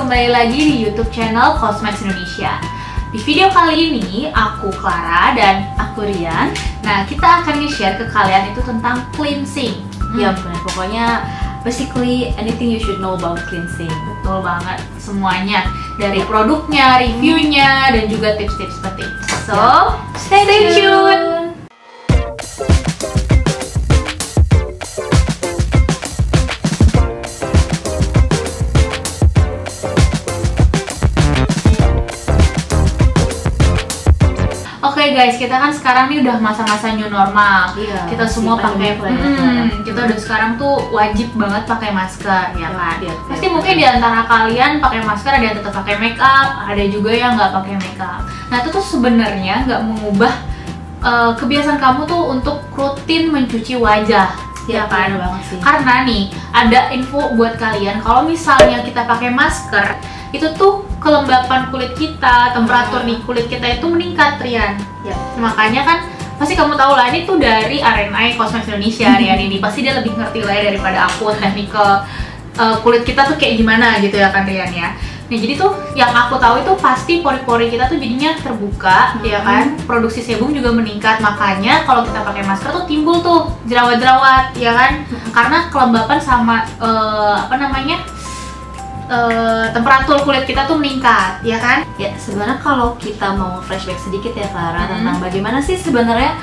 kembali lagi di YouTube channel Cosmetics Indonesia. Di video kali ini, aku Clara dan aku Rian. Nah, kita akan nge-share ke kalian itu tentang cleansing. Ya benar, pokoknya basically anything you should know about cleansing. Betul banget, semuanya. Dari produknya, reviewnya, dan juga tips-tips penting. So, stay tuned! Oke guys, kita kan sekarang nih udah masa-masa new normal. Iya, kita semua pakai, kita Hmm. udah sekarang tuh wajib banget pakai masker, ya kan? Iya, Pasti iya. mungkin di antara kalian pakai masker, ada yang tetap pakai make up, ada juga yang nggak pakai make up. Nah itu tuh sebenarnya nggak mengubah kebiasaan kamu tuh untuk rutin mencuci wajah, ya kan? bener banget sih. Karena nih ada info buat kalian, kalau misalnya kita pakai masker, itu tuh kelembapan kulit kita, temperatur di kulit kita itu meningkat, Rian. Ya. Makanya kan pasti kamu tahu lah, ini tuh dari RNI Cosmetics Indonesia, Rian ini pasti dia lebih ngerti lah ya daripada aku teknik kulit kita tuh kayak gimana gitu ya kan, Rian ya. Nah jadi tuh yang aku tahu itu pasti pori-pori kita tuh jadinya terbuka, ya kan. Produksi sebum juga meningkat, makanya kalau kita pakai masker tuh timbul tuh jerawat-jerawat, ya kan. Karena kelembapan sama temperatur kulit kita tuh meningkat, ya kan? Ya sebenarnya kalau kita mau flashback sedikit ya Clara tentang bagaimana sih sebenarnya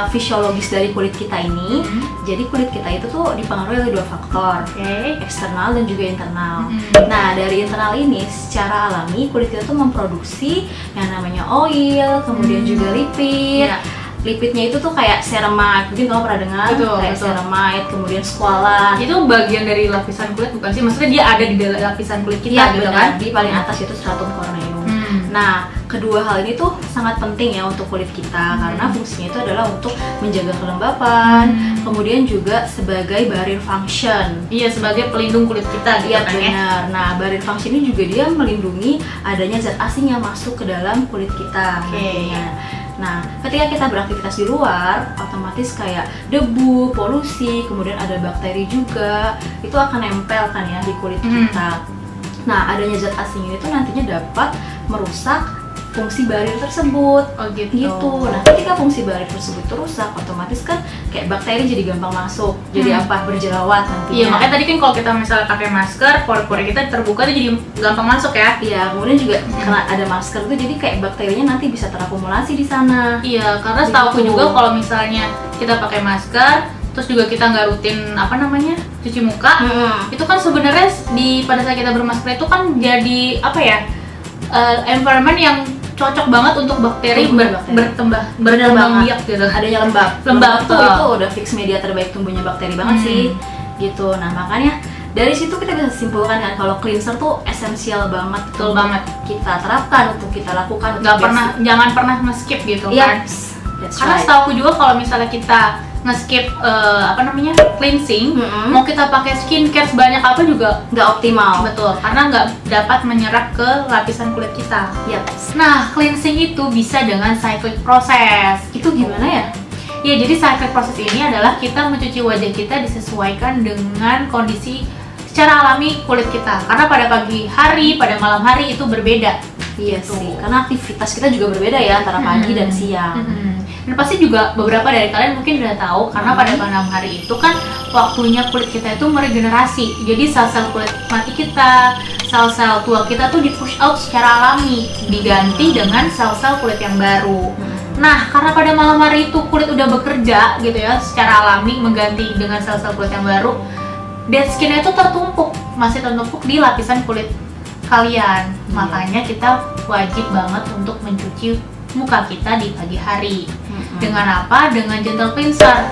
fisiologis dari kulit kita ini. Jadi kulit kita itu tuh dipengaruhi oleh dua faktor, eksternal dan juga internal. Nah dari internal ini secara alami kulit kita tuh memproduksi yang namanya oil, kemudian juga lipid. Lipidnya itu tuh kayak ceramide, mungkin kamu pernah dengar, kayak ceramide, kemudian squalane. Itu bagian dari lapisan kulit bukan sih? Maksudnya dia ada di dalam lapisan kulit kita, gitu kan? Di paling atas itu stratum corneum. Nah, kedua hal ini tuh sangat penting ya untuk kulit kita karena fungsinya itu adalah untuk menjaga kelembapan, kemudian juga sebagai barrier function. Iya, sebagai pelindung kulit kita, gitu Iya kan ya? benar. Nah, barrier function ini juga dia melindungi adanya zat asing yang masuk ke dalam kulit kita. Nantinya. Nah, ketika kita beraktivitas di luar, otomatis kayak debu, polusi, kemudian ada bakteri juga, itu akan nempel kan ya di kulit kita. Nah, adanya zat asing ini tuh nantinya dapat merusak fungsi barrier tersebut. Oh gitu. Nah, ketika fungsi barrier tersebut itu rusak, otomatis kan kayak bakteri jadi gampang masuk, jadi berjerawat nantinya. Iya, makanya tadi kan kalau kita misalnya pakai masker, pori-pori kita terbuka tuh jadi gampang masuk ya. Iya, kemudian juga karena ada masker tuh jadi kayak bakterinya nanti bisa terakumulasi di sana. Iya, karena setahu aku juga kalau misalnya kita pakai masker, terus juga kita nggak rutin cuci muka, itu kan sebenarnya pada saat kita bermasker itu kan jadi environment yang cocok banget untuk bakteri berkembang biak gitu. Adanya lembab tuh itu udah fix media terbaik tumbuhnya bakteri banget sih gitu. Nah makanya dari situ kita bisa simpulkan kan kalau cleanser tuh esensial banget, betul banget kita terapkan untuk kita lakukan. Jangan pernah nge-skip gitu kan. Karena setahu aku juga kalau misalnya kita nge-skip cleansing, mau kita pakai skincare sebanyak apa juga nggak optimal. Betul, karena nggak dapat menyerap ke lapisan kulit kita. Nah, cleansing itu bisa dengan cyclic process. Itu gimana ya? Ya, jadi cyclic process ini adalah kita mencuci wajah kita disesuaikan dengan kondisi secara alami kulit kita. Karena pada pagi hari, pada malam hari itu berbeda. Iya sih, karena aktivitas kita juga berbeda ya antara pagi dan siang. Dan pasti juga beberapa dari kalian mungkin udah tahu karena pada malam hari itu kan waktunya kulit kita itu meregenerasi. Jadi sel-sel kulit mati kita, sel-sel tua kita tuh di push out secara alami, diganti dengan sel-sel kulit yang baru. Nah, karena pada malam hari itu kulit udah bekerja gitu ya, secara alami mengganti dengan sel-sel kulit yang baru, dead skin-nya itu masih tertumpuk di lapisan kulit kalian. Makanya kita wajib banget untuk mencuci muka kita di pagi hari. Dengan apa? Dengan gentle cleanser.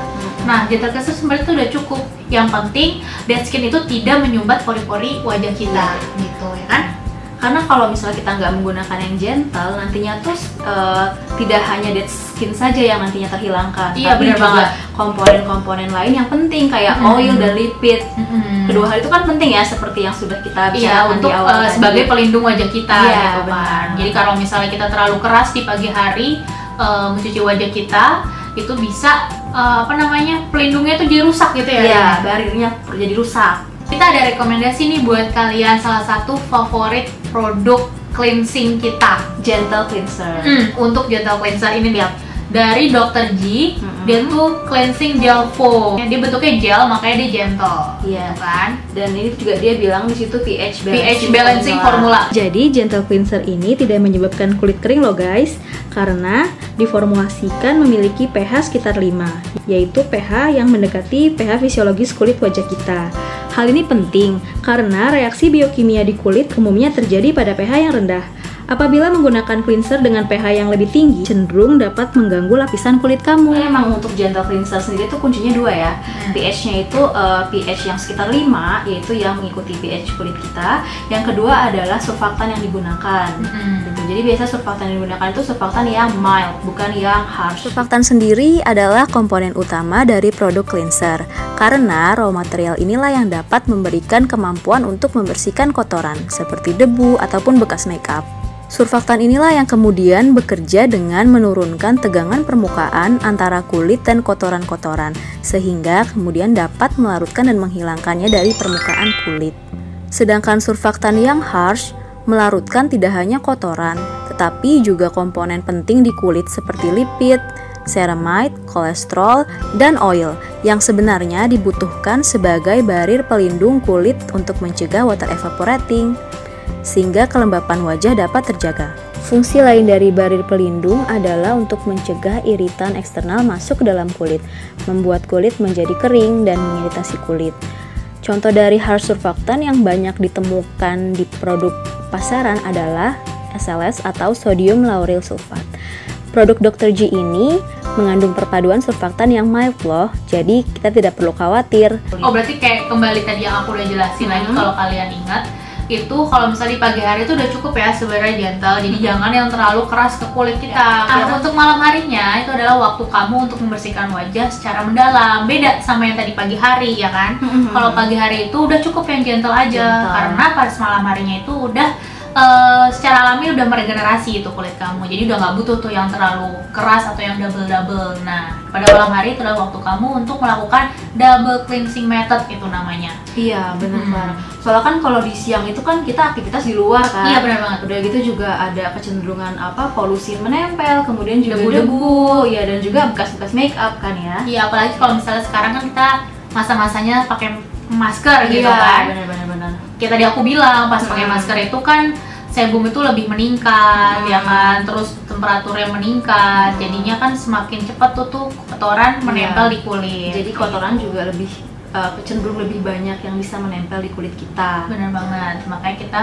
Nah, gentle cleanser sebenarnya itu udah cukup. Yang penting dead skin itu tidak menyumbat pori-pori wajah kita, gitu ya kan? Karena kalau misalnya kita nggak menggunakan yang gentle, nantinya tuh tidak hanya dead skin saja yang nantinya terhilangkan, iya, tapi benar juga banget. komponen-komponen lain yang penting kayak oil dan lipid. Kedua hal itu kan penting ya, seperti yang sudah kita bicarakan untuk di awal sebagai pelindung wajah kita, gitu kan. benar. Jadi kalau misalnya kita terlalu keras di pagi hari mencuci wajah kita, itu bisa pelindungnya itu jadi rusak gitu ya? Iya, bariernya jadi rusak. Kita ada rekomendasi nih buat kalian, salah satu favorit produk cleansing kita, Gentle Cleanser. Untuk Gentle Cleanser ini lihat dari Dr. G, dia tuh cleansing gel foam. Dia bentuknya gel, makanya dia gentle. Iya kan? Dan ini juga dia bilang di situ pH balancing formula. Jadi Gentle Cleanser ini tidak menyebabkan kulit kering loh guys, karena diformulasikan memiliki pH sekitar 5, yaitu pH yang mendekati pH fisiologis kulit wajah kita. Hal ini penting karena reaksi biokimia di kulit umumnya terjadi pada pH yang rendah. Apabila menggunakan cleanser dengan pH yang lebih tinggi, cenderung dapat mengganggu lapisan kulit kamu. Emang untuk Gentle Cleanser sendiri tuh kuncinya 2 ya. pH-nya itu pH yang sekitar 5, yaitu yang mengikuti pH kulit kita. Yang kedua adalah surfaktan yang digunakan. Gitu. Jadi biasa surfaktan yang digunakan itu surfaktan yang mild, bukan yang harsh. Surfaktan sendiri adalah komponen utama dari produk cleanser, karena raw material inilah yang dapat memberikan kemampuan untuk membersihkan kotoran, seperti debu ataupun bekas makeup. Surfaktan inilah yang kemudian bekerja dengan menurunkan tegangan permukaan antara kulit dan kotoran-kotoran, sehingga kemudian dapat melarutkan dan menghilangkannya dari permukaan kulit. Sedangkan surfaktan yang harsh melarutkan tidak hanya kotoran, tetapi juga komponen penting di kulit seperti lipid, ceramide, kolesterol, dan oil yang sebenarnya dibutuhkan sebagai barir pelindung kulit untuk mencegah water evaporating, sehingga kelembapan wajah dapat terjaga. Fungsi lain dari barir pelindung adalah untuk mencegah iritan eksternal masuk ke dalam kulit, membuat kulit menjadi kering dan mengiritasi kulit. Contoh dari harsh surfaktan yang banyak ditemukan di produk pasaran adalah SLS atau sodium lauryl sulfat. Produk Dr. G ini mengandung perpaduan surfaktan yang mild loh, jadi kita tidak perlu khawatir. Oh, berarti kayak kembali tadi yang aku udah jelasin lagi, kalau kalian ingat, itu kalau misalnya di pagi hari itu udah cukup ya sebenarnya gentle, jadi jangan yang terlalu keras ke kulit kita. Untuk malam harinya itu adalah waktu kamu untuk membersihkan wajah secara mendalam, beda sama yang tadi pagi hari ya kan. Kalau pagi hari itu udah cukup yang gentle aja, karena pas malam harinya itu udah secara alami udah meregenerasi itu kulit kamu, jadi udah nggak butuh tuh yang terlalu keras atau yang double. Nah, pada malam hari itu adalah waktu kamu untuk melakukan double cleansing method, itu namanya. Iya, benar Clara. Soalnya kan kalau di siang itu kan kita aktivitas di luar kan. Iya, benar banget. Udah gitu juga ada kecenderungan polusi menempel, kemudian juga debu, ya, dan juga bekas-bekas make up kan ya. Iya, apalagi kalau misalnya sekarang kan kita masa-masanya pakai masker gitu kan. Benar-benar. Kayak tadi aku bilang, pas pakai masker itu kan sebum itu lebih meningkat ya kan, terus temperaturnya meningkat, jadinya kan semakin cepat tuh kotoran menempel di kulit. Jadi kotoran juga lebih cenderung lebih banyak yang bisa menempel di kulit kita. Benar banget, makanya kita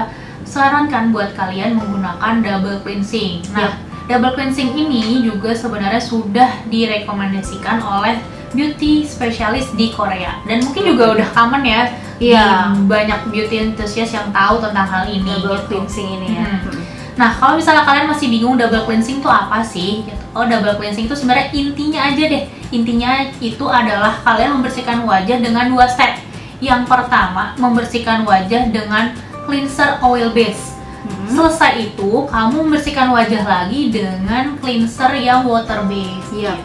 sarankan buat kalian menggunakan double cleansing. Nah, double cleansing ini juga sebenarnya sudah direkomendasikan oleh beauty specialist di Korea, dan mungkin juga udah common ya. Iya, banyak beauty enthusiast yang tahu tentang hal ini, double cleansing ini ya. Nah, kalau misalnya kalian masih bingung double cleansing itu apa sih? Oh, double cleansing itu sebenarnya intinya aja deh. Intinya itu adalah kalian membersihkan wajah dengan 2 step. Yang pertama, membersihkan wajah dengan cleanser oil base. Selesai itu, kamu membersihkan wajah lagi dengan cleanser yang water base. Iya.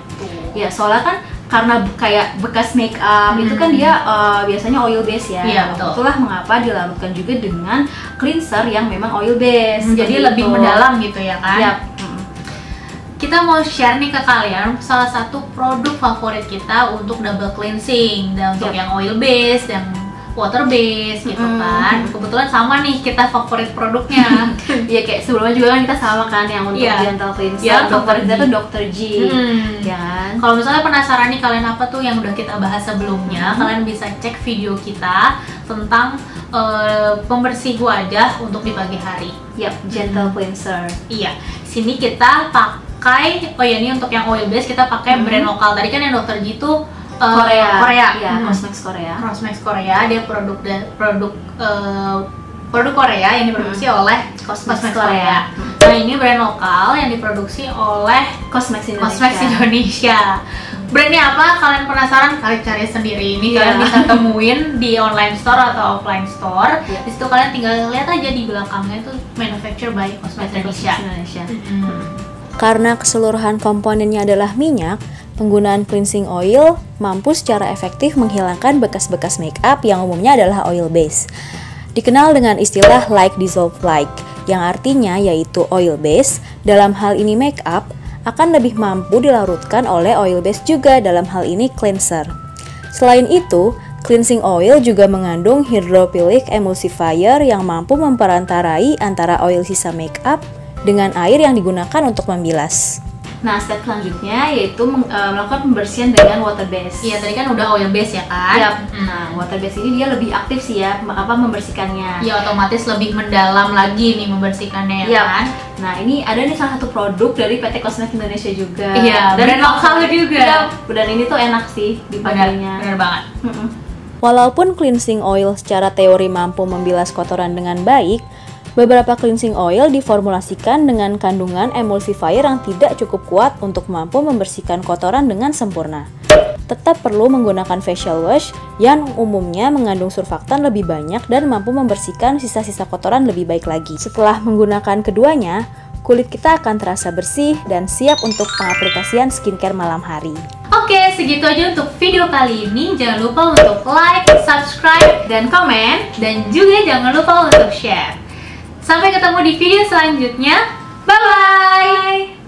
Ya, soalnya kan karena kayak bekas make up itu kan dia biasanya oil base ya. Iya, betul. Itulah mengapa dilarutkan juga dengan cleanser yang memang oil base. Jadi lebih mendalam gitu ya kan. Yap. Kita mau share nih ke kalian salah satu produk favorit kita untuk double cleansing, dan untuk yang oil base, yang water base gitu kan. Kebetulan sama nih kita favorit produknya. Ya kayak sebelumnya juga kan kita sama kan yang untuk gentle cleanser, favorit kita tuh Dr. G. Ya kan? Kalau misalnya penasaran nih kalian apa tuh yang udah kita bahas sebelumnya, kalian bisa cek video kita tentang pembersih wajah untuk di pagi hari. Yap, gentle cleanser. Iya. Sini kita pakai, oh ya ini untuk yang oil base kita pakai brand lokal. Tadi kan yang Dr. G itu Korea. Ya, Cosmex Korea. Cosmex Korea, dia produk Korea yang diproduksi oleh Cosmex Korea. Nah, ini brand lokal yang diproduksi oleh Cosmex Indonesia. Brandnya apa? Kalian penasaran? Kalian cari sendiri. Ini kalian bisa temuin di online store atau offline store. Di situ kalian tinggal lihat aja di belakangnya itu manufactured by Cosmex Indonesia. Karena keseluruhan komponennya adalah minyak, Penggunaan cleansing oil mampu secara efektif menghilangkan bekas-bekas makeup yang umumnya adalah oil base. Dikenal dengan istilah like dissolve like, yang artinya yaitu oil base, dalam hal ini makeup, akan lebih mampu dilarutkan oleh oil base juga, dalam hal ini cleanser. Selain itu, cleansing oil juga mengandung hydrophilic emulsifier yang mampu memperantarai antara oil sisa makeup dengan air yang digunakan untuk membilas. Nah, step selanjutnya yaitu melakukan pembersihan dengan water base. Iya, tadi kan udah oil base ya kan? Iya. Nah, water base ini dia lebih aktif sih ya, membersihkannya. Iya, otomatis lebih mendalam lagi nih membersihkannya ya kan? Nah, ini ada nih salah satu produk dari PT Cosmetics Indonesia juga. Iya, brand lokal juga. Iya, dan ini tuh enak sih dipakainya. Benar banget. Walaupun cleansing oil secara teori mampu membilas kotoran dengan baik, beberapa cleansing oil diformulasikan dengan kandungan emulsifier yang tidak cukup kuat untuk mampu membersihkan kotoran dengan sempurna. Tetap perlu menggunakan facial wash yang umumnya mengandung surfaktan lebih banyak dan mampu membersihkan sisa-sisa kotoran lebih baik lagi. Setelah menggunakan keduanya, kulit kita akan terasa bersih dan siap untuk pengaplikasian skincare malam hari. Oke, segitu aja untuk video kali ini. Jangan lupa untuk like, subscribe, Dan komen. dan juga jangan lupa untuk share. Sampai ketemu di video selanjutnya. Bye-bye!